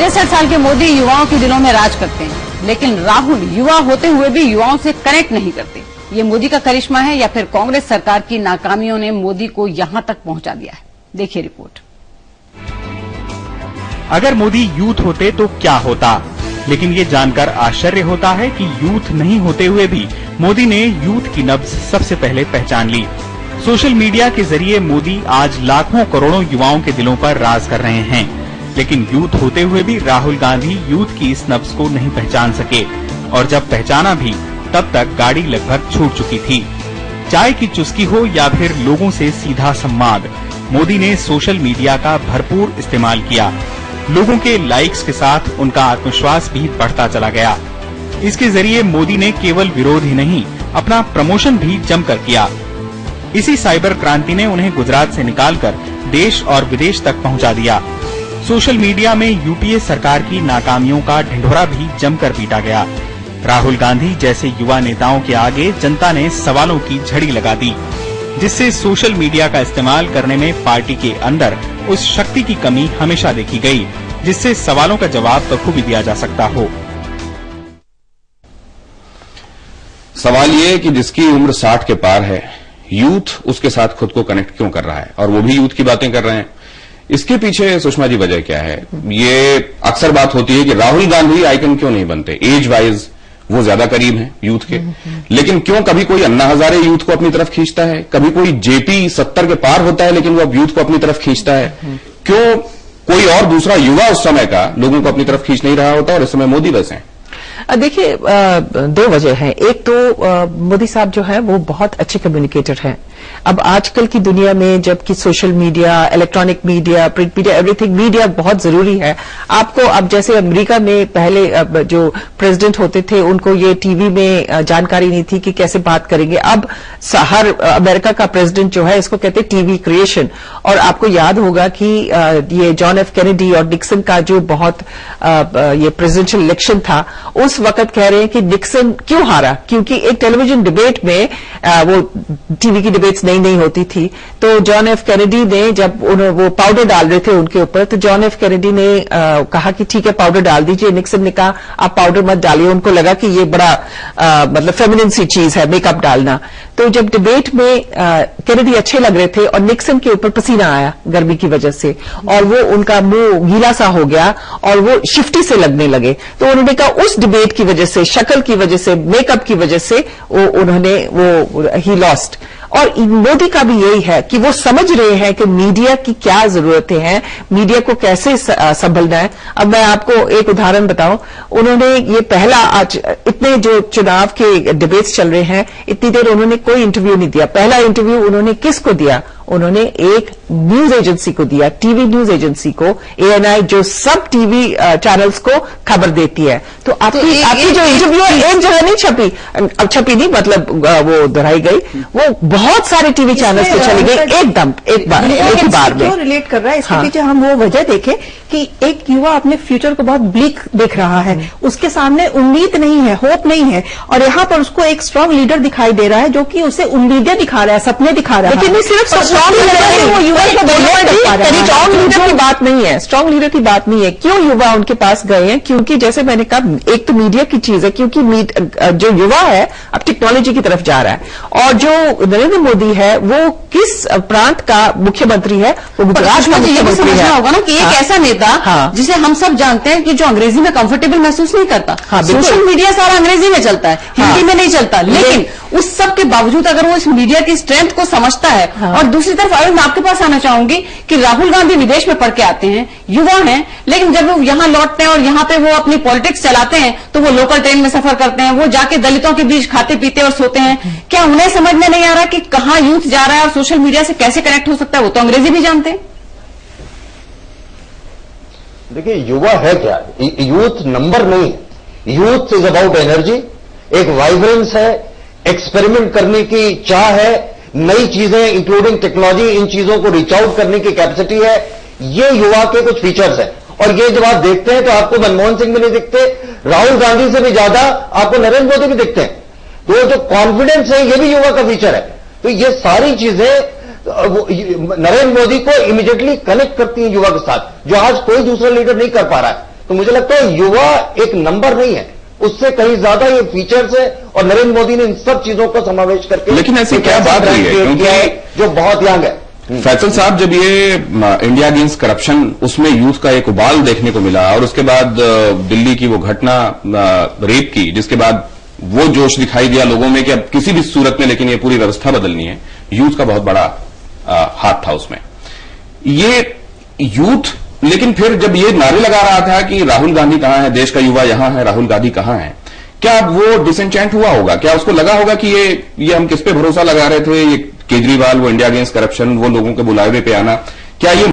63 साल के मोदी युवाओं के दिलों में राज करते हैं, लेकिन राहुल युवा होते हुए भी युवाओं से कनेक्ट नहीं करते। ये मोदी का करिश्मा है या फिर कांग्रेस सरकार की नाकामियों ने मोदी को यहां तक पहुंचा दिया है? देखिए रिपोर्ट। अगर मोदी यूथ होते तो क्या होता, लेकिन ये जानकर आश्चर्य होता है कि यूथ नहीं होते हुए भी मोदी ने यूथ की नब्ज सबसे पहले पहचान ली। सोशल मीडिया के जरिए मोदी आज लाखों करोड़ों युवाओं के दिलों पर राज कर रहे हैं, लेकिन यूथ होते हुए भी राहुल गांधी यूथ की इस नब्ज को नहीं पहचान सके, और जब पहचाना भी तब तक गाड़ी लगभग छूट चुकी थी। चाय की चुस्की हो या फिर लोगों से सीधा संवाद, मोदी ने सोशल मीडिया का भरपूर इस्तेमाल किया। लोगों के लाइक्स के साथ उनका आत्मविश्वास भी बढ़ता चला गया। इसके जरिए मोदी ने केवल विरोध ही नहीं, अपना प्रमोशन भी जमकर किया। इसी साइबर क्रांति ने उन्हें गुजरात से निकालकर देश और विदेश तक पहुंचा दिया। सोशल मीडिया में यूपीए सरकार की नाकामियों का ढिंढोरा भी जमकर पीटा गया। राहुल गांधी जैसे युवा नेताओं के आगे जनता ने सवालों की झड़ी लगा दी, जिससे सोशल मीडिया का इस्तेमाल करने में पार्टी के अंदर उस शक्ति की कमी हमेशा देखी गई, जिससे सवालों का जवाब बखूबी दिया जा सकता हो। सवाल ये कि जिसकी उम्र 60 के पार है, यूथ उसके साथ खुद को कनेक्ट क्यों कर रहा है, और वो भी यूथ की बातें कर रहे हैं। इसके पीछे सुषमा जी वजह क्या है? ये अक्सर बात होती है कि राहुल गांधी आइकन क्यों नहीं बनते, एज वाइज वो ज्यादा करीब हैं यूथ के, लेकिन क्यों कभी कोई अन्ना हजारे यूथ को अपनी तरफ खींचता है, कभी कोई जेपी 70 के पार होता है लेकिन वो अब यूथ को अपनी तरफ खींचता है, क्यों कोई और दूसरा युवा उस समय का लोगों को अपनी तरफ खींच नहीं रहा होता और इस समय मोदी बस हैं? देखिए, दो वजह हैं। एक तो मोदी साहब जो है वो बहुत अच्छे कम्युनिकेटर हैं। अब आजकल की दुनिया में जबकि social media, electronic media, print media, everything media बहुत जरूरी है। आपको अब जैसे अमेरिका में पहले जो प्रेसिडेंट होते थे उनको ये टीवी में जानकारी नहीं थी कि कैसे बात करेंगे। अब हर अमेरिका का प्रेसिडेंट जो है इसको कहते हैं टीवी क्रिएशन। और आपको याद होगा कि ये जॉन एफ कैनेडी और निक्सन का जो बहुत ये प्रेसिडेंशियल इलेक्शन था, उस वक्त कह रहे हैं कि निक्सन क्यों हारा, क्योंकि एक टेलीविजन डिबेट में वो टीवी की डिबेट्स नहीं होती थी। तो जॉन एफ कैनेडी ने जब वो पाउडर डाल रहे थे उनके ऊपर, तो जॉन एफ कैनेडी ने कहा कि ठीक है पाउडर डाल दीजिए। निक्सन ने कहा आप पाउडर मत डालिए। उनको लगा कि ये बड़ा मतलब फेमिनिन सी चीज है मेकअप डालना। तो जब डिबेट में कैनेडी अच्छे लग रहे थे और निक्सन के ऊपर पसीना आया गर्मी की वजह से, और वो उनका मुंह गीला सा हो गया और वो शिफ्टी से लगने लगे। तो उन्होंने कहा उस डिबेट की वजह से, शक्ल की वजह से, मेकअप की वजह से ही लॉस्ट। और मोदी का भी यही है कि वो समझ रहे हैं कि मीडिया की क्या जरूरतें हैं, मीडिया को कैसे संभलना है। अब मैं आपको एक उदाहरण बताऊं, उन्होंने ये पहला आज इतने जो चुनाव के डिबेट्स चल रहे हैं, इतनी देर उन्होंने कोई इंटरव्यू नहीं दिया। पहला इंटरव्यू उन्होंने किसको दिया? उन्होंने एक न्यूज एजेंसी को दिया, टीवी न्यूज एजेंसी को, ANI, जो सब टीवी चैनल्स को खबर देती है। तो आपकी जो इंटरव्यू है एक जगह नहीं छपी नहीं, मतलब वो दोहराई गई, वो बहुत सारे टीवी चैनल्स पे चली गई एकदम एक बार में। क्यों रिलेट कर रहा है इसके पीछे? हम वो वजह देखें कि एक युवा अपने फ्यूचर को बहुत ब्लीक देख रहा है, उसके सामने उम्मीद नहीं है, होप नहीं है, और यहाँ पर उसको एक स्ट्रांग लीडर दिखाई दे रहा है जो कि उसे उम्मीदें दिखा रहा है, सपने दिखा रहा है। लेकिन सिर्फ स्ट्रांग लीडर की बात नहीं है, स्ट्रांग लीडर की बात नहीं है। क्यों युवा उनके पास गए हैं? क्योंकि जैसे मैंने कहा, एक तो मीडिया की चीज है, क्योंकि जो युवा है अब टेक्नोलॉजी की तरफ जा रहा है। और जो नरेंद्र मोदी है वो किस प्रांत का मुख्यमंत्री है? वो गुजरात का मुख्यमंत्री है। होगा ना कि एक ऐसा नेता जिसे हम सब जानते हैं कि जो अंग्रेजी में कंफर्टेबल महसूस नहीं करता। सोशल मीडिया सारा अंग्रेजी में चलता है, हिंदी में नहीं चलता, लेकिन उस सब के बावजूद अगर वो इस मीडिया की स्ट्रेंथ को समझता है। और दूसरी तरफ अगर मैं आपके पास आना चाहूंगी कि राहुल गांधी विदेश में पढ़ के आते हैं, युवा हैं, लेकिन जब वो यहां लौटते हैं और यहां पे वो अपनी पॉलिटिक्स चलाते हैं तो वो लोकल ट्रेन में सफर करते हैं, वो जाके दलितों के बीच खाते पीते और सोते हैं। क्या उन्हें समझ में नहीं आ रहा कि कहां यूथ जा रहा है और सोशल मीडिया से कैसे कनेक्ट हो सकता है? वो तो अंग्रेजी भी जानते हैं। देखिए, युवा है क्या? यूथ नंबर नहीं है। यूथ इज अबाउट एनर्जी, एक वाइब्रेंस है, एक्सपेरिमेंट करने की चाह है, नई चीजें इंक्लूडिंग टेक्नोलॉजी, इन चीजों को रीच आउट करने की कैपेसिटी है। ये युवा के कुछ फीचर्स हैं। और ये जब आप देखते हैं तो आपको मनमोहन सिंह भी नहीं दिखते, राहुल गांधी से भी ज्यादा आपको नरेंद्र मोदी भी दिखते हैं। तो जो कॉन्फिडेंस है ये भी युवा का फीचर है। तो ये सारी चीजें नरेंद्र मोदी को इमीडिएटली कनेक्ट करती हैं युवा के साथ, जो आज कोई दूसरा लीडर नहीं कर पा रहा है। तो मुझे लगता है युवा एक नंबर नहीं है, उससे कहीं ज्यादा ये फीचर्स है, और नरेंद्र मोदी ने इन सब चीजों का समावेश करके लेकिन ऐसी क्या बात रही है, क्योंकि जो बहुत यंग है। फैसल साहब, जब ये इंडिया अगेंस्ट करप्शन, उसमें यूथ का एक उबाल देखने को मिला, और उसके बाद दिल्ली की वो घटना रेप की, जिसके बाद वो जोश दिखाई दिया लोगों में कि अब किसी भी सूरत में लेकिन ये पूरी व्यवस्था बदलनी है, यूथ का बहुत बड़ा हाथ था उसमें। ये यूथ, लेकिन फिर जब ये नारे लगा रहा था कि राहुल गांधी कहां है, देश का युवा यहां है, राहुल गांधी कहां है, क्या वो डिसएंचेंट हुआ होगा? क्या उसको लगा होगा कि ये हम किस पे भरोसा लगा रहे थे, ये केजरीवाल, वो इंडिया अगेंस्ट करप्शन, वो लोगों के बुलावे पे आना, क्या ये